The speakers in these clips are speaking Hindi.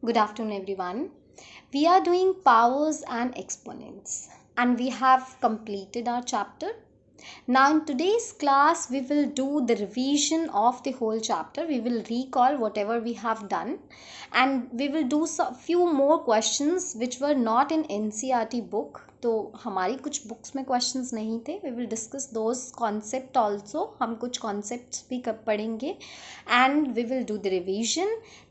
Good afternoon, everyone. We are doing powers and exponents, and we have completed our chapter. Now, in today's class, we will do the revision of the whole chapter. We will recall whatever we have done, and we will do a few more questions which were not in NCERT book. तो हमारी कुछ बुक्स में क्वेश्चंस नहीं थे. We will discuss those concept also. हम कुछ कॉन्सेप्ट्स भी पढ़ेंगे and we will do the revision.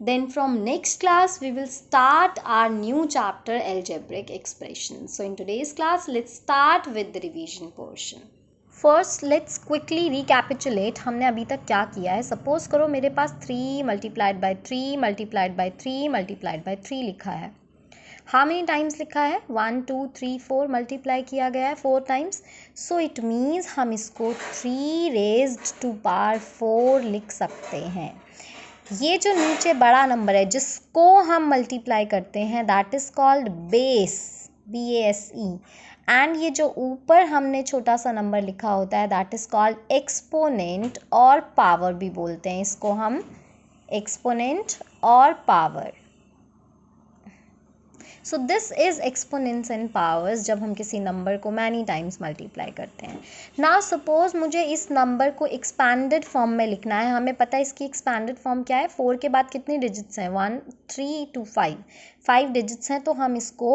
Then from next class we will start our new chapter, algebraic expressions. So in today's class, let's start with the revision portion. First let's quickly recapitulate हमने अभी तक क्या किया है. सपोज करो मेरे पास 3 multiplied by 3 multiplied by 3 multiplied by 3 लिखा है. हाउ मेनी टाइम्स लिखा है? 1 2 3 4 मल्टीप्लाई किया गया है 4 टाइम्स. सो इट मीन्स हम इसको 3 रेज्ड टू पावर 4 लिख सकते हैं. ये जो नीचे बड़ा नंबर है जिसको हम मल्टीप्लाई करते हैं that is called base, BASE. And ये जो ऊपर हमने छोटा सा नंबर लिखा होता है दैट इज़ कॉल्ड एक्सपोनेंट, और पावर भी बोलते हैं इसको हम, एक्सपोनेंट और power. So this is exponents and powers जब हम किसी नंबर को मैनी टाइम्स मल्टीप्लाई करते हैं. नाउ सपोज मुझे इस नंबर को एक्सपैंडेड फॉर्म में लिखना है. हमें पता है इसकी एक्सपैंडेड फॉर्म क्या है. 4 के बाद कितनी डिजिट्स हैं? 1 3 2 5 डिजिट्स हैं, तो हम इसको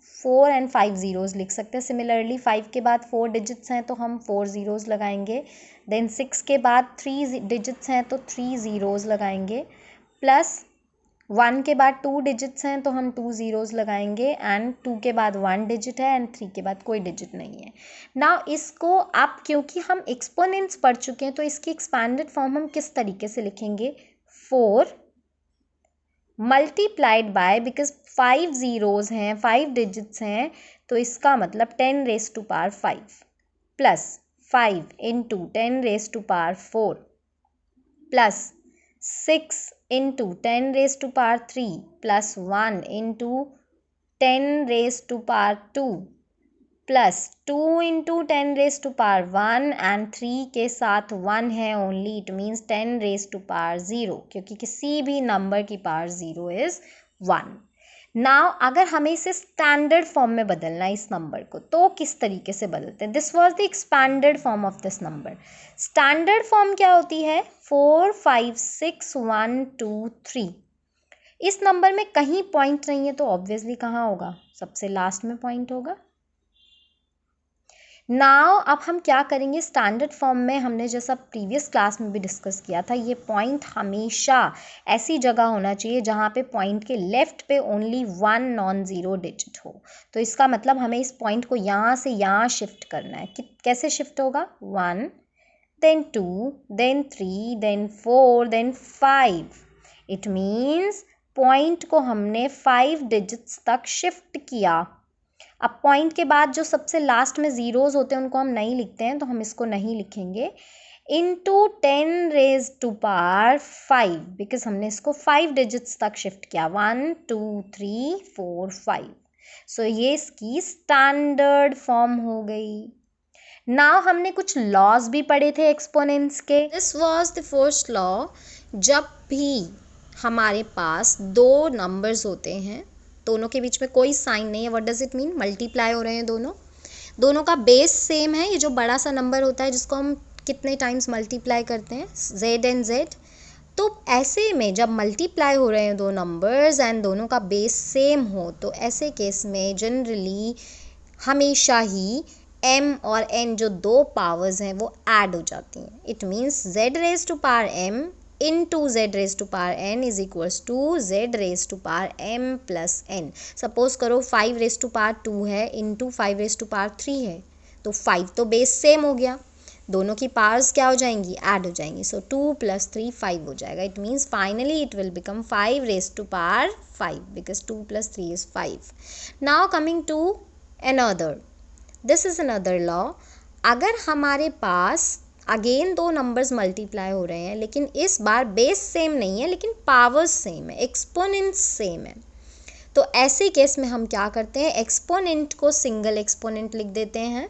4 and 5 ज़ीरोज़ लिख सकते हैं. सिमिलरली 5 के बाद 4 डिजिट्स हैं तो हम 4 ज़ीरोज़ लगाएंगे. देन 6 के बाद 3 डिजिट्स हैं तो 3 ज़ीरोज़ लगाएंगे. प्लस 1 के बाद 2 डिजिट्स हैं तो हम 2 ज़ीरोज़ लगाएंगे. एंड 2 के बाद 1 डिजिट है एंड 3 के बाद कोई डिजिट नहीं है. नाउ इसको अब क्योंकि हम एक्सपोनेंट्स पढ़ चुके हैं तो इसकी एक्सपैंडेड फॉर्म हम किस तरीके से लिखेंगे? 4 मल्टीप्लाइड बाय, बिकॉज 5 ज़ीरोज़ हैं, 5 डिजिट्स हैं, तो इसका मतलब 10 raise to power 5 plus 5 into 10 raise to power 4 plus 6 into 10 raise to power 3 plus 1 into 10 raise to power 2 plus 2 into 10 raise to power 1 and 3 के साथ 1 है only. It means 10 raise to power 0, क्योंकि किसी भी नंबर की पावर 0 इज़ 1. नाउ अगर हमें इसे स्टैंडर्ड फॉर्म में बदलना है इस नंबर को, तो किस तरीके से बदलते हैं? This was the expanded form of this number. Standard form क्या होती है? 4 5 6 1 2 3. इस नंबर में कहीं पॉइंट नहीं है तो ऑब्वियसली कहाँ होगा? सबसे लास्ट में पॉइंट होगा. नाउ अब हम क्या करेंगे? स्टैंडर्ड फॉर्म में हमने जैसा प्रीवियस क्लास में भी डिस्कस किया था, ये पॉइंट हमेशा ऐसी जगह होना चाहिए जहाँ पे पॉइंट के लेफ्ट पे ओनली 1 नॉन ज़ीरो डिजिट हो. तो इसका मतलब हमें इस पॉइंट को यहाँ से यहाँ शिफ्ट करना है. कैसे शिफ्ट होगा? 1 then 2 then 3 then 4 then 5. It means point को हमने 5 डिजिट्स तक शिफ्ट किया. अब पॉइंट के बाद जो सबसे लास्ट में ज़ीरोज़ होते हैं उनको हम नहीं लिखते हैं, तो हम इसको नहीं लिखेंगे. Into 10 raise to power 5, because हमने इसको 5 डिजिट्स तक शिफ्ट किया. 1 2 3 4 5. सो ये इसकी स्टैंडर्ड फॉर्म हो गई. नाउ हमने कुछ लॉज भी पढ़े थे एक्सपोनेंट्स के. This was the first law. जब भी हमारे पास दो नंबर्स होते हैं, दोनों के बीच में कोई साइन नहीं है, what does it mean? Multiply हो रहे हैं दोनों का बेस सेम है. ये जो बड़ा सा नंबर होता है जिसको हम कितने टाइम्स मल्टीप्लाई करते हैं? Z and Z. तो ऐसे में जब मल्टीप्लाई हो रहे हैं दो नंबर्स एंड दोनों का बेस सेम हो, तो ऐसे केस में जनरली हमेशा ही m और n जो दो पावर्स हैं वो ऐड हो जाती हैं. It means Z raise to power m into z raised to power n is equals to z raised to power m plus n. Suppose करो 5 raised to power 2 है into 5 raised to power 3 है, तो 5 तो बेस सेम हो गया, दोनों की पावर्स क्या हो जाएंगी? ऐड हो जाएंगी. सो 2 + 3 5 हो जाएगा. It means finally it will become 5 raised to power 5 because 2 + 3 is 5. Now coming to another. This is another law. अगर हमारे पास अगेन दो नंबर्स मल्टीप्लाई हो रहे हैं, लेकिन इस बार बेस सेम नहीं है लेकिन पावर्स सेम है, एक्सपोनेंट्स सेम है, तो ऐसे केस में हम क्या करते हैं? एक्सपोनेंट को सिंगल एक्सपोनेंट लिख देते हैं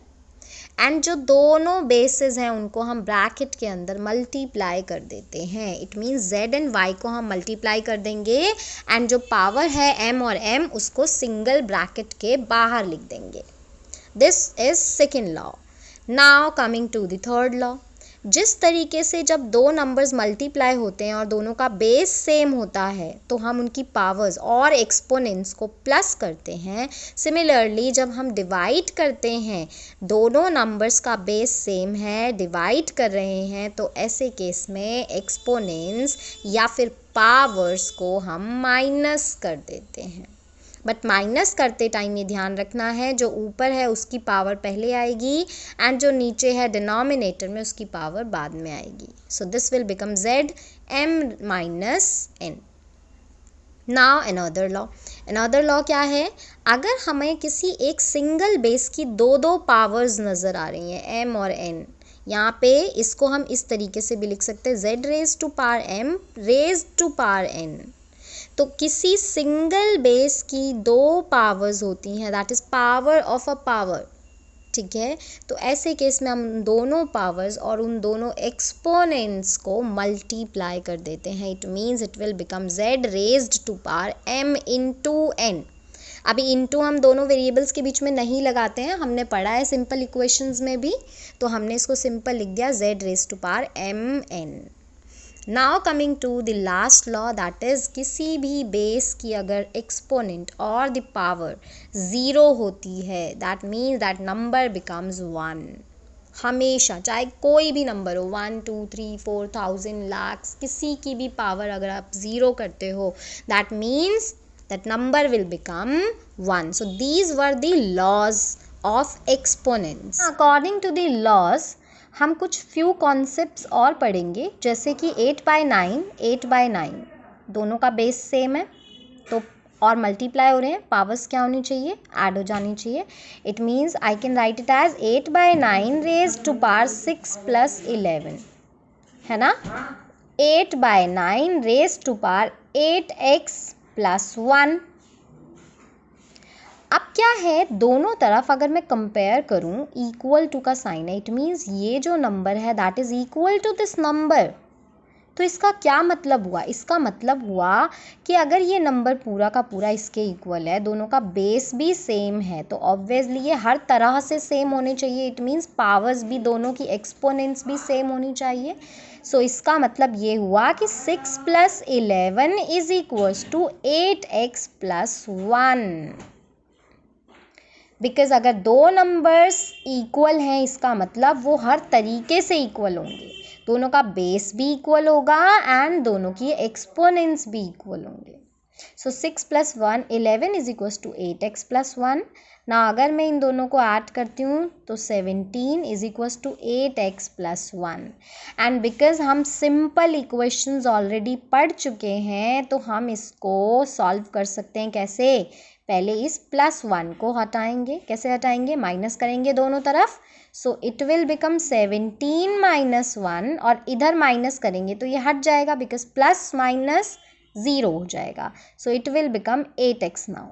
एंड जो दोनों बेसेस हैं उनको हम ब्रैकेट के अंदर मल्टीप्लाई कर देते हैं. It means z and y को हम मल्टीप्लाई कर देंगे एंड जो पावर है m और m उसको सिंगल ब्रैकेट के बाहर लिख देंगे. This is second law. Now coming to the third law. जिस तरीके से जब दो नंबर्स मल्टीप्लाई होते हैं और दोनों का बेस सेम होता है तो हम उनकी पावर्स और एक्सपोनेंट्स को प्लस करते हैं, सिमिलरली जब हम डिवाइड करते हैं दोनों नंबर्स का बेस सेम है, डिवाइड कर रहे हैं, तो ऐसे केस में एक्सपोनेंट्स या फिर पावर्स को हम माइनस कर देते हैं. बट माइनस करते टाइम ये ध्यान रखना है जो ऊपर है उसकी पावर पहले आएगी एंड जो नीचे है डिनोमिनेटर में उसकी पावर बाद में आएगी. So this will become z m minus n. Now another law. Another law क्या है? अगर हमें किसी एक सिंगल बेस की दो पावर्स नज़र आ रही हैं m और n, यहाँ पे इसको हम इस तरीके से भी लिख सकते हैं z raise to power m raise to power n. तो किसी सिंगल बेस की दो पावर्स होती हैं, that is power of a power. ठीक है, तो ऐसे केस में हम दोनों पावर्स और उन दोनों एक्सपोनेंट्स को मल्टीप्लाई कर देते हैं. It means it will become z raised to power m into n. अभी इंटू हम दोनों वेरिएबल्स के बीच में नहीं लगाते हैं, हमने पढ़ा है सिंपल इक्वेशंस में भी, तो हमने इसको सिंपल लिख दिया z raised to power m n. Now coming to the last law, that is किसी भी बेस की अगर एक्सपोनेंट और द पावर ज़ीरो होती है, that means that number becomes 1. हमेशा चाहे कोई भी नंबर हो, 1 2 3 4 1000 लाख, किसी की भी पावर अगर आप ज़ीरो करते हो, that means that number will become 1. So these were the laws of exponents. According to the laws हम कुछ फ्यू कॉन्सेप्ट्स और पढ़ेंगे, जैसे कि 8/9 दोनों का बेस सेम है तो और मल्टीप्लाई हो रहे हैं, पावर्स क्या होनी चाहिए? ऐड हो जानी चाहिए. It means I can write it as 8/9 raise to power 6 + 11, है ना. 8/9 रेज टू पावर 8x + 1. अब क्या है, दोनों तरफ अगर मैं कंपेयर करूं, इक्वल टू का साइन है, इट मीन्स ये जो नंबर है that is equal to this number. तो इसका क्या मतलब हुआ? इसका मतलब हुआ कि अगर ये नंबर पूरा का पूरा इसके इक्वल है, दोनों का बेस भी सेम है, तो ऑब्वियसली ये हर तरह से सेम होने चाहिए. इट मीन्स पावर्स भी दोनों की, एक्सपोनेंट्स भी सेम होनी चाहिए. सो इसका मतलब ये हुआ कि 6 + 11 is equals to 8x + 1. Because अगर दो नंबर्स इक्वल हैं, इसका मतलब वो हर तरीके से इक्वल होंगे. दोनों का बेस भी इक्वल होगा एंड दोनों की एक्सपोनेंट्स भी इक्वल होंगे. सो 6 + 1 11 इज इक्वल्स टू 8x + 1. ना अगर मैं इन दोनों को ऐड करती हूँ तो 17 is equals to 8x + 1. And because हम सिंपल इक्वेशंस ऑलरेडी पढ़ चुके हैं तो हम इसको सॉल्व कर सकते हैं. कैसे? पहले इस +1 को हटाएंगे. कैसे हटाएंगे? माइनस करेंगे दोनों तरफ. सो इट विल बिकम 17 - 1 और इधर माइनस करेंगे तो ये हट जाएगा बिकॉज प्लस माइनस 0 हो जाएगा. So it will become 8x now.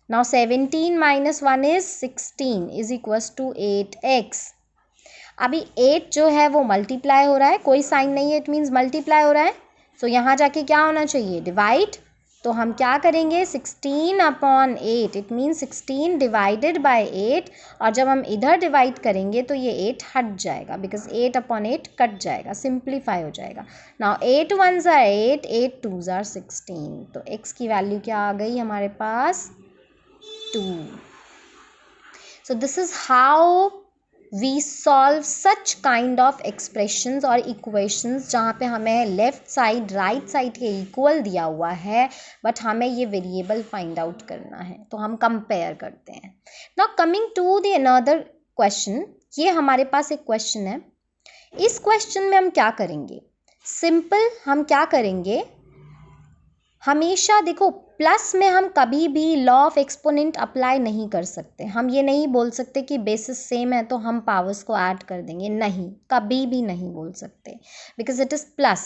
Now 17 - 1 is 16 is equals to 8x. अभी 8 जो है वो मल्टीप्लाई हो रहा है, कोई साइन नहीं है, इट मीन्स मल्टीप्लाई हो रहा है. सो यहाँ जाके क्या होना चाहिए? डिवाइड. तो हम क्या करेंगे? 16/8, इट मीन्स 16 डिवाइडेड बाय 8. और जब हम इधर डिवाइड करेंगे तो ये 8 हट जाएगा बिकॉज 8/8 कट जाएगा, सिंप्लीफाई हो जाएगा. Now 8 1s are 8, 8 2s are 16. तो x की वैल्यू क्या आ गई हमारे पास? 2. सो this is how we solve such kind of expressions और equations जहाँ पे हमें लेफ्ट साइड राइट साइड के इक्वल दिया हुआ है बट हमें ये वेरिएबल फाइंड आउट करना है, तो हम कंपेयर करते हैं. Now coming to the another question. ये हमारे पास एक क्वेश्चन है. इस क्वेश्चन में हम क्या करेंगे? सिंपल हम क्या करेंगे, हमेशा देखो प्लस में हम कभी भी लॉ ऑफ एक्सपोनेंट अप्लाई नहीं कर सकते. हम ये नहीं बोल सकते कि बेसिस सेम है तो हम पावर्स को ऐड कर देंगे, नहीं, कभी भी नहीं बोल सकते बिकॉज इट इज़ प्लस.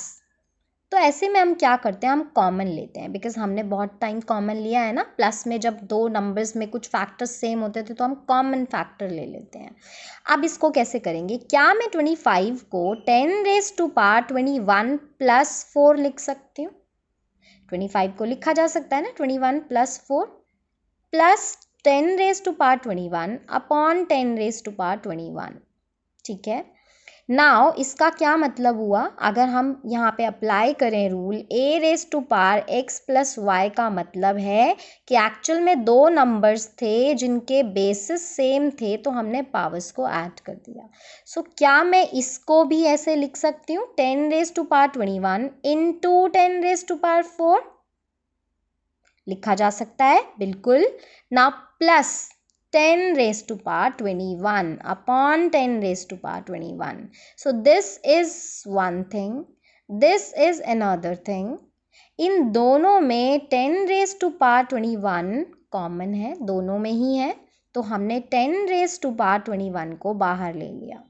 तो ऐसे में हम क्या करते हैं, हम कॉमन लेते हैं, बिकॉज हमने बहुत टाइम कॉमन लिया है ना, प्लस में जब दो नंबर्स में कुछ फैक्टर्स सेम होते थे तो हम कॉमन फैक्टर ले लेते हैं। अब इसको कैसे करेंगे, क्या मैं 25 को 10⁻21 + 4 लिख सकती हूँ? 25 को लिखा जा सकता है ना, 21 + 4 प्लस 10⁻21 अपॉन 10⁻21, ठीक है। नाउ इसका क्या मतलब हुआ, अगर हम यहाँ पे अप्लाई करें रूल, a⁻x + y का मतलब है कि एक्चुअल में दो नंबर्स थे जिनके बेसिस सेम थे, तो हमने पावर्स को ऐड कर दिया। सो क्या मैं इसको भी ऐसे लिख सकती हूँ, 10⁻21 इंटू 10⁻4 लिखा जा सकता है, बिल्कुल ना, plus 10⁻21 upon 10⁻21. So this is one thing, this is another thing. इन दोनों में 10⁻21 कॉमन है, दोनों में ही है, तो हमने 10⁻21 को बाहर ले लिया।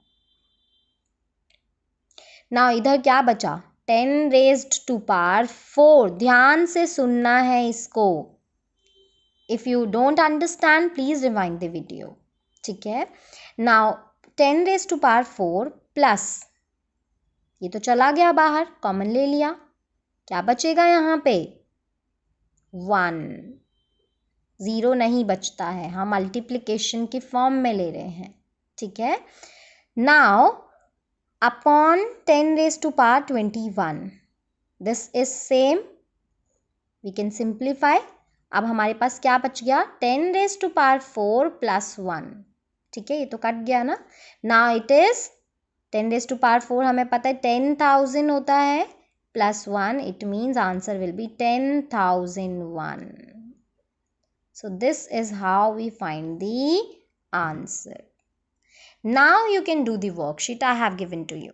ना इधर क्या बचा, 10⁻4, ध्यान से सुनना है इसको। If you don't understand, please rewind the video, ठीक है। Now 10⁻4 प्लस, ये तो चला गया बाहर, कॉमन ले लिया, क्या बचेगा यहाँ पे, 1, 0 नहीं बचता है, हम मल्टीप्लिकेशन की फॉर्म में ले रहे हैं, ठीक है। Now upon 10⁻21, this is same, we can simplify. अब हमारे पास क्या बच गया, 10⁻4 + 1, ठीक है, ये तो कट गया ना। नाउ इट इज 10⁻4 हमें पता है 10,000 होता है, +1, it means answer will be 10,001। So this is how we find the answer. Now you can do the worksheet I have given to you.